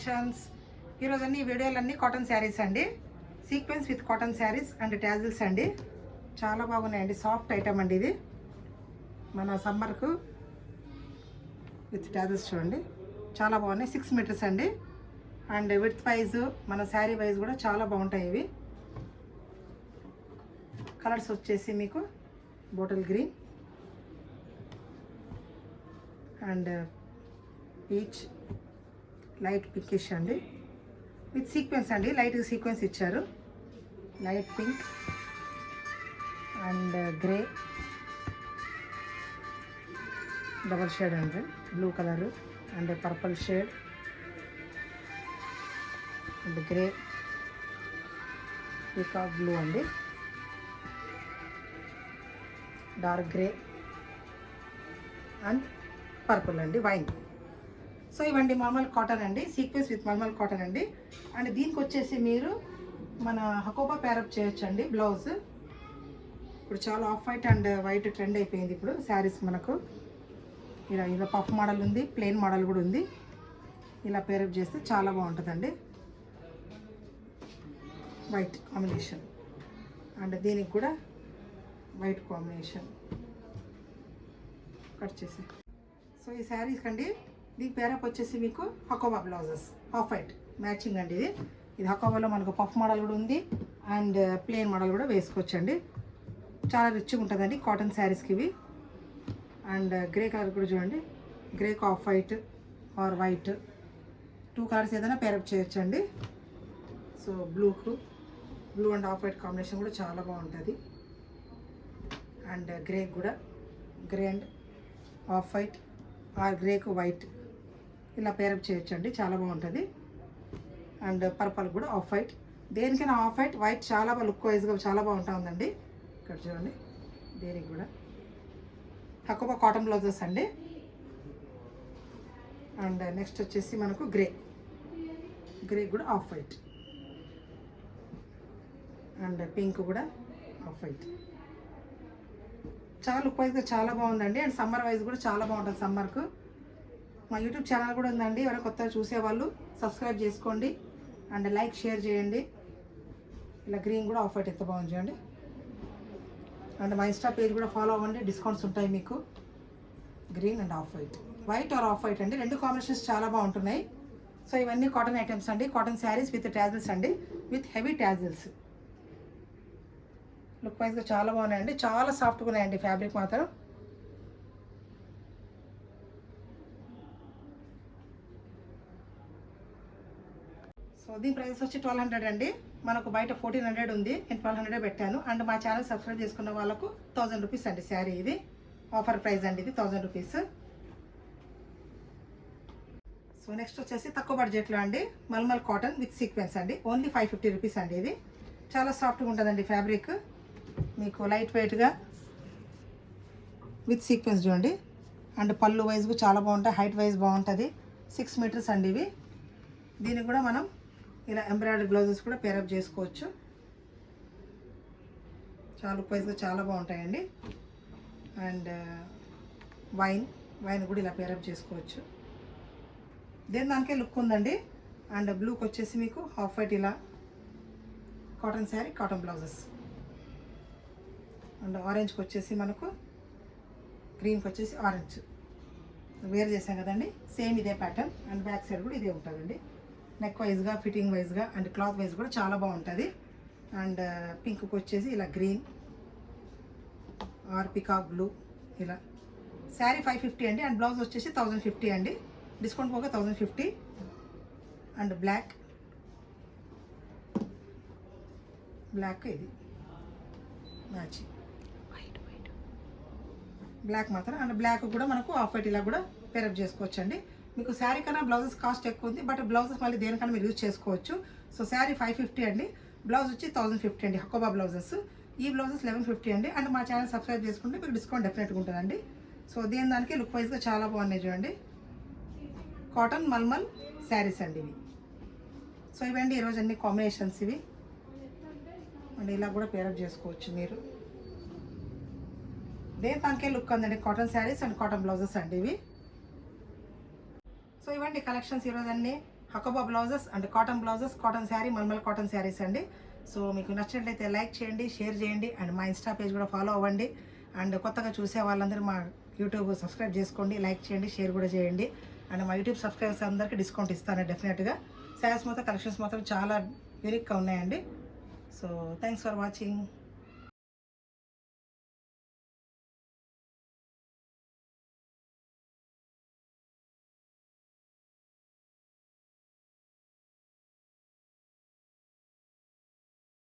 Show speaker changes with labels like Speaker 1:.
Speaker 1: Collections. ఈరోజు అన్ని వీడియోలన్నీ కాటన్ శారీస్ అండి. Sequence with cotton saris and tassels అండి. చాలా బాగున్నాయండి. సాఫ్ట్ ఐటమ్ అండి ఇది. మన సమ్మర్కు విత్ ట్యాజిల్స్ చూడండి చాలా బాగున్నాయి. 6 మీటర్స్ అండి. అండ్ విత్ వైజ్ మన శారీ వైజ్ కూడా చాలా బాగుంటాయి ఇవి. కలర్స్ వచ్చేసి మీకు bottle green and peach, light pinkish అండి విత్ సీక్వెన్స్ అండి. లైట్ సీక్వెన్స్ ఇచ్చారు. Light pink and grey, double shade అండి, blue colour and purple shade and grey, peacock blue అండి, డార్క్ గ్రే అండ్ పర్పుల్ అండి, వైన్. సో ఇవండి mulmul cotton అండి. Sequence with mulmul cotton అండి. And దీనికి వచ్చేసి మీరు మన హకోబా ప్యారప్ చేయొచ్చు అండి. బ్లౌజ్ ఇప్పుడు చాలా of white and white trend అయిపోయింది ఇప్పుడు శారీస్. మనకు ఇలా పఫ్ మోడల్ ఉంది, ప్లెయిన్ మోడల్ కూడా ఉంది. ఇలా పేరప్ చేస్తే చాలా బాగుంటుందండి. వైట్ కాంబినేషన్ అండ్ దీనికి కూడా వైట్ కాంబినేషన్ కట్ చేసి. సో ఈ శారీస్ కండి దీనికి పేరప్ వచ్చేసి మీకు Hakoba blouses off white matching అండి. ఇది హకోబాలో మనకు పఫ్ మోడల్ కూడా ఉంది అండ్ ప్లెయిన్ మోడల్ కూడా వేసుకోవచ్చండి. చాలా రిచ్గా ఉంటుందండి కాటన్ శారీస్కి ఇవి. అండ్ గ్రే కలర్ కూడా చూడండి, గ్రేక్ off white or white 2 colours ఏదైనా పేరప్ చేయొచ్చండి. So blue and off white combination కూడా చాలా బాగుంటుంది. అండ్ గ్రే కూడా grey and off white or గ్రేకు వైట్ ఇలా పేరప్ చేయొచ్చండి, చాలా బాగుంటుంది. అండ్ పర్పల్ కూడా ఆఫ్ వైట్, దేనికైనా ఆఫ్ వైట్ వైట్ చాలా లుక్ వైజ్గా చాలా బాగుంటుందండి. ఇక్కడ చూడండి దేనికి కూడా హకోబా కాటన్ బ్లౌజెస్ అండి. అండ్ నెక్స్ట్ వచ్చేసి మనకు గ్రే కూడా ఆఫ్ వైట్ అండ్ పింక్ కూడా ఆఫ్ వైట్. చాలా లుక్ వైజ్గా చాలా బాగుందండి. అండ్ సమ్మర్ వైజ్ కూడా చాలా బాగుంటుంది సమ్మర్కు. మా యూట్యూబ్ ఛానల్ కూడా ఉందండి. ఎవరైనా కొత్తగా చూసేవాళ్ళు సబ్స్క్రైబ్ చేసుకోండి అండ్ లైక్ షేర్ చేయండి. ఇలా గ్రీన్ కూడా ఆఫ్ వైట్ ఎంత బాగుంది చూడండి. అండ్ మా ఇన్స్టా పేజ్ కూడా ఫాలో అవ్వండి, డిస్కౌంట్స్ ఉంటాయి మీకు. Green and off white, white or off white అండి, 2 కాంబినేషన్స్ చాలా బాగుంటున్నాయి. సో ఇవన్నీ కాటన్ ఐటమ్స్ అండి. కాటన్ శారీస్ విత్ ట్యాజిల్స్ అండి, విత్ హెవీ ట్యాజిల్స్. లుక్ వైజ్గా చాలా బాగున్నాయండి. చాలా సాఫ్ట్గా ఉన్నాయండి ఫ్యాబ్రిక్ మాత్రం. సో దీని ప్రైస్ వచ్చి 1200 అండి. మనకు బయట 1400 ఉంది, నేను 1200 పెట్టాను. అండ్ మా ఛానల్ సబ్స్క్రైబ్ చేసుకున్న వాళ్ళకు 1000 రూపీస్ అండి శారీ. ఇది ఆఫర్ ప్రైస్ అండి, ఇది 1000 రూపీస్. సో నెక్స్ట్ వచ్చేసి తక్కువ బడ్జెట్లో అండి మల్మల్ కాటన్ విత్ సీక్వెన్స్ అండి. ఓన్లీ 550 రూపీస్ అండి. ఇది చాలా సాఫ్ట్గా ఉంటుందండి ఫ్యాబ్రిక్. మీకు లైట్ వెయిట్గా విత్ సీక్వెన్స్ చూడండి. అండ్ పళ్ళు వైజ్గా చాలా బాగుంటాయి, హైట్ వైజ్ బాగుంటుంది. 6 మీటర్స్ అండి ఇవి. దీనికి కూడా మనం ఇలా ఎంబ్రాయిడరీ బ్లౌజెస్ కూడా పేరప్ చేసుకోవచ్చు. చాలా లుక్ వైజ్గా చాలా బాగుంటాయండి. అండ్ వైన్ కూడా ఇలా పేరప్ చేసుకోవచ్చు. దానికే లుక్ ఉందండి. అండ్ బ్లూకి వచ్చేసి మీకు హాఫ్ వైట్ ఇలా cotton sari, cotton blouses. And ఆరెంజ్కి వచ్చేసి మనకు, గ్రీన్కి వచ్చేసి ఆరెంజ్ వేర్ చేసాం కదండి. సేమ్ ఇదే ప్యాటర్న్. అండ్ బ్యాక్ సైడ్ కూడా ఇదే ఉంటుందండి. నెక్ వైజ్గా, ఫిట్టింగ్ వైజ్గా అండ్ క్లాత్ వైజ్ కూడా చాలా బాగుంటుంది. అండ్ పింక్కి వచ్చేసి ఇలా గ్రీన్ ఆర్ పికాక్ బ్లూ ఇలా. శారీ 550 అండి. అండ్ బ్లౌజ్ వచ్చేసి 1050 అండి, డిస్కౌంట్ పోగా 1050. అండ్ బ్లాక్ ఇది మ్యాచింగ్ బ్లాక్ మాత్రం. అండ్ బ్లాక్ కూడా మనకు ఆఫ్ వైట్ ఇలా కూడా పేరప్ చేసుకోవచ్చు అండి. మీకు శారీ కన్నా బ్లౌజెస్ కాస్ట్ ఎక్కువ ఉంది, బట్ బ్లౌజెస్ మళ్ళీ దేనికన్నా మీరు యూజ్ చేసుకోవచ్చు. సో శారీ 550 అండి, బ్లౌజ్ వచ్చి 1050 అండి. హకోబా బ్లౌజెస్. ఈ బ్లౌజెస్ 1150 అండి. అండ్ మా ఛానల్ సబ్స్క్రైబ్ చేసుకుంటే మీకు డిస్కౌంట్ డెఫినెట్గా ఉంటుందండి. సో దానికి లుక్ వైజ్గా చాలా బాగున్నాయి చూడండి. కాటన్ మల్మల్ శారీస్ అండి ఇవి. సో ఇవండి ఈరోజు అన్ని కాంబినేషన్స్ ఇవి. అండ్ ఇలా కూడా పేరప్ చేసుకోవచ్చు మీరు. దానికే లుక్ ఉందండి. Cotton saris and cotton blouses అండి ఇవి. సో ఇవండి కలెక్షన్స్ ఈరోజు అన్నీ. Hakoba blouses and cotton blouses, cotton sari, mulmul cotton saris అండి. సో మీకు నచ్చినట్లయితే లైక్ చేయండి, షేర్ చేయండి అండ్ మా ఇన్స్టా పేజ్ కూడా ఫాలో అవ్వండి. అండ్ కొత్తగా చూసే వాళ్ళందరూ మా యూట్యూబ్ సబ్స్క్రైబ్ చేసుకోండి, లైక్ చేయండి, షేర్ కూడా చేయండి. అండ్ మా యూట్యూబ్ సబ్స్క్రైబర్స్ అందరికీ డిస్కౌంట్ ఇస్తాను డెఫినెట్గా. శారీస్ మాత్రం కలెక్షన్స్ మాత్రం చాలా యూనిక్గా ఉన్నాయండి. So thanks for watching.